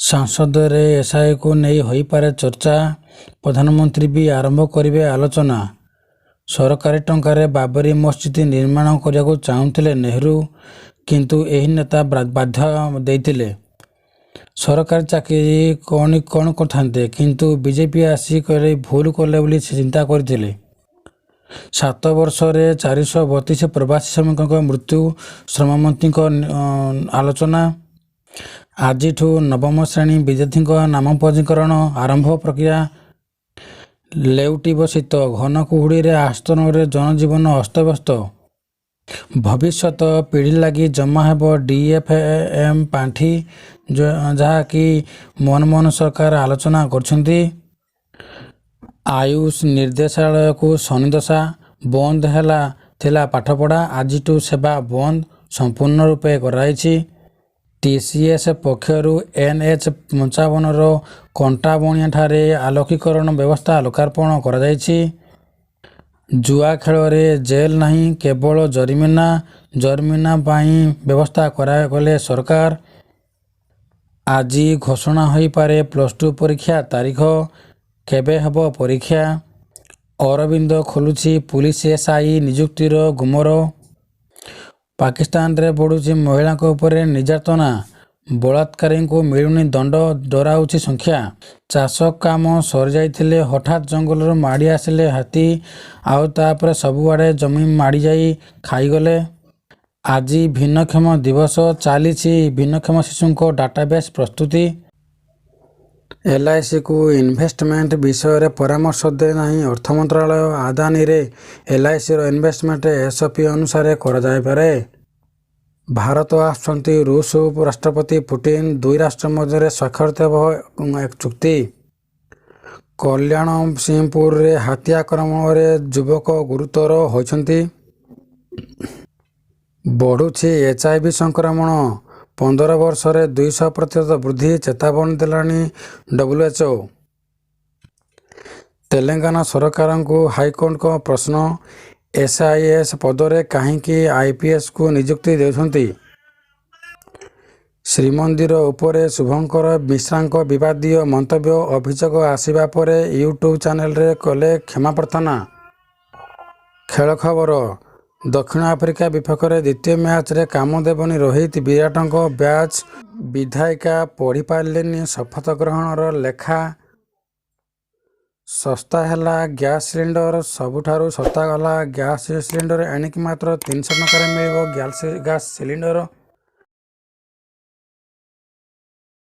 ସଂସଦରେ ଏସ୍ଆଇକୁ ନେଇ ହୋଇପାରେ ଚର୍ଚ୍ଚା, ପ୍ରଧାନମନ୍ତ୍ରୀ ବି ଆରମ୍ଭ କରିବେ ଆଲୋଚନା। ସରକାରୀ ଟଙ୍କାରେ ବାବରୀ ମସଜିଦ ନିର୍ମାଣ କରିବାକୁ ଚାହୁଁଥିଲେ ନେହେରୁ, କିନ୍ତୁ ଏହି ନେତା ବାଧା ଦେଇଥିଲେ। ସରକାରୀ ଚାକିରି କ'ଣ କରିଥାନ୍ତେ, କିନ୍ତୁ ବିଜେପି ଆସି କହିଲେ ଭୁଲ କଲେ ବୋଲି ସେ ଚିନ୍ତା କରିଥିଲେ। 7 ବର୍ଷରେ 432 ପ୍ରବାସୀ ଶ୍ରମିକଙ୍କ ମୃତ୍ୟୁ, ଶ୍ରମମନ୍ତ୍ରୀଙ୍କ ଆଲୋଚନା। ଆଜିଠୁ ନବମ ଶ୍ରେଣୀ ବିଦ୍ୟାର୍ଥୀଙ୍କ ନାମ ପଞ୍ଜୀକରଣ ଆରମ୍ଭ ପ୍ରକ୍ରିୟା। ଲେଉଟିବ ଶୀତ, ଘନ କୁହୁଡ଼ିରେ ଆସ୍ତନରେ ଜନଜୀବନ ଅସ୍ତବ୍ୟସ୍ତ। ଭବିଷ୍ୟତ ପିଢ଼ି ଲାଗି ଜମା ହେବ DFM ପାଣ୍ଠି, ଯାହାକି ମନମୋହନ ସରକାର ଆଲୋଚନା କରିଛନ୍ତି। ଆୟୁଷ ନିର୍ଦ୍ଦେଶାଳୟକୁ ଶନିଦଶା, ବନ୍ଦ ଥିଲା ପାଠପଢ଼ା, ଆଜିଠୁ ସେବା ବନ୍ଦ ସମ୍ପୂର୍ଣ୍ଣ ରୂପେ କରାଯାଇଛି। TCS ପକ୍ଷରୁ NH-55ର କଣ୍ଟାବଣିଆଠାରେ ଆଲୋକୀକରଣ ବ୍ୟବସ୍ଥା ଲୋକାର୍ପଣ କରାଯାଇଛି। ଜୁଆ ଖେଳରେ ଜେଲ୍ ନାହିଁ, କେବଳ ଜରିମାନା ପାଇଁ ବ୍ୟବସ୍ଥା କଲେ ସରକାର। ଆଜି ଘୋଷଣା ହୋଇପାରେ +2 ପରୀକ୍ଷା ତାରିଖ, କେବେ ହେବ ପରୀକ୍ଷା? ଅରବିନ୍ଦ ଖୋଲୁଛି ପୁଲିସ SI ନିଯୁକ୍ତିର ଗୁମର। ପାକିସ୍ତାନରେ ବଢ଼ୁଛି ମହିଳାଙ୍କ ଉପରେ ନିର୍ଯାତନା, ବଳାତ୍କାରୀଙ୍କୁ ମିଳୁନି ଦଣ୍ଡ, ଡରାଉଛି ସଂଖ୍ୟା। ଚାଷ କାମ ସରିଯାଇଥିଲେ ହଠାତ୍ ଜଙ୍ଗଲରୁ ମାଡ଼ି ଆସିଲେ ହାତୀ, ଆଉ ତାପରେ ସବୁଆଡ଼େ ଜମି ମାଡ଼ିଯାଇ ଖାଇଗଲେ। ଆଜି ଭିନ୍ନକ୍ଷମ ଦିବସ, ଚାଲିଛି ଭିନ୍ନକ୍ଷମ ଶିଶୁଙ୍କ ଡାଟାବେସ୍ ପ୍ରସ୍ତୁତି। LICକୁ ଇନଭେଷ୍ଟମେଣ୍ଟ ବିଷୟରେ ପରାମର୍ଶ ଦେଉନାହିଁ ଅର୍ଥମନ୍ତ୍ରାଳୟ। ଆଦାନୀରେ LICର ଇନଭେଷ୍ଟମେଣ୍ଟ SOP ଅନୁସାରେ କରାଯାଇପାରେ। ଭାରତ ଆସୁଛନ୍ତି ରୁଷ ରାଷ୍ଟ୍ରପତି ପୁଟିନ, ଦୁଇ ରାଷ୍ଟ୍ର ମଧ୍ୟରେ ସ୍ୱାକ୍ଷରିତ ହେବ ଏକ ଚୁକ୍ତି। କଲ୍ୟାଣସିଂହପୁରରେ ହାତୀ ଆକ୍ରମଣରେ ଯୁବକ ଗୁରୁତର ହୋଇଛନ୍ତି। ବଢ଼ୁଛି HIV ସଂକ୍ରମଣ, 15 ବର୍ଷରେ 200% ବୃଦ୍ଧି, ଚେତାବନୀ ଦେଲାଣି WHO। ତେଲେଙ୍ଗାନା ସରକାରଙ୍କୁ ହାଇକୋର୍ଟଙ୍କ ପ୍ରଶ୍ନ, SIS ପଦରେ କାହିଁକି IPSକୁ ନିଯୁକ୍ତି ଦେଉଛନ୍ତି? ଶ୍ରୀମନ୍ଦିର ଉପରେ ଶୁଭଙ୍କର ମିଶ୍ରାଙ୍କ ବିବାଦୀୟ ମନ୍ତବ୍ୟ, ଅଭିଯୋଗ ଆସିବା ପରେ ୟୁଟ୍ୟୁବ୍ ଚ୍ୟାନେଲରେ କଲେ କ୍ଷମା ପ୍ରାର୍ଥନା। ଖେଳ ଖବର, ଦକ୍ଷିଣ ଆଫ୍ରିକା ବିପକ୍ଷରେ ଦ୍ୱିତୀୟ ମ୍ୟାଚରେ କାମ ଦେବନି ରୋହିତ, ବିରାଟଙ୍କ ବ୍ୟାଚ୍। ବିଧାୟିକା ପଢ଼ିପାରିଲେନି ଶପଥ ଗ୍ରହଣର ଲେଖା। ଶସ୍ତା ହେଲା ଗ୍ୟାସ୍ ସିଲିଣ୍ଡର, ସବୁଠାରୁ ଶସ୍ତା ହେଲା ଗ୍ୟାସ୍ ସିଲିଣ୍ଡର। ଏଣିକି ମାତ୍ର 300 ଟଙ୍କାରେ ମିଳିବ ଗ୍ୟାସ୍ ସିଲିଣ୍ଡର।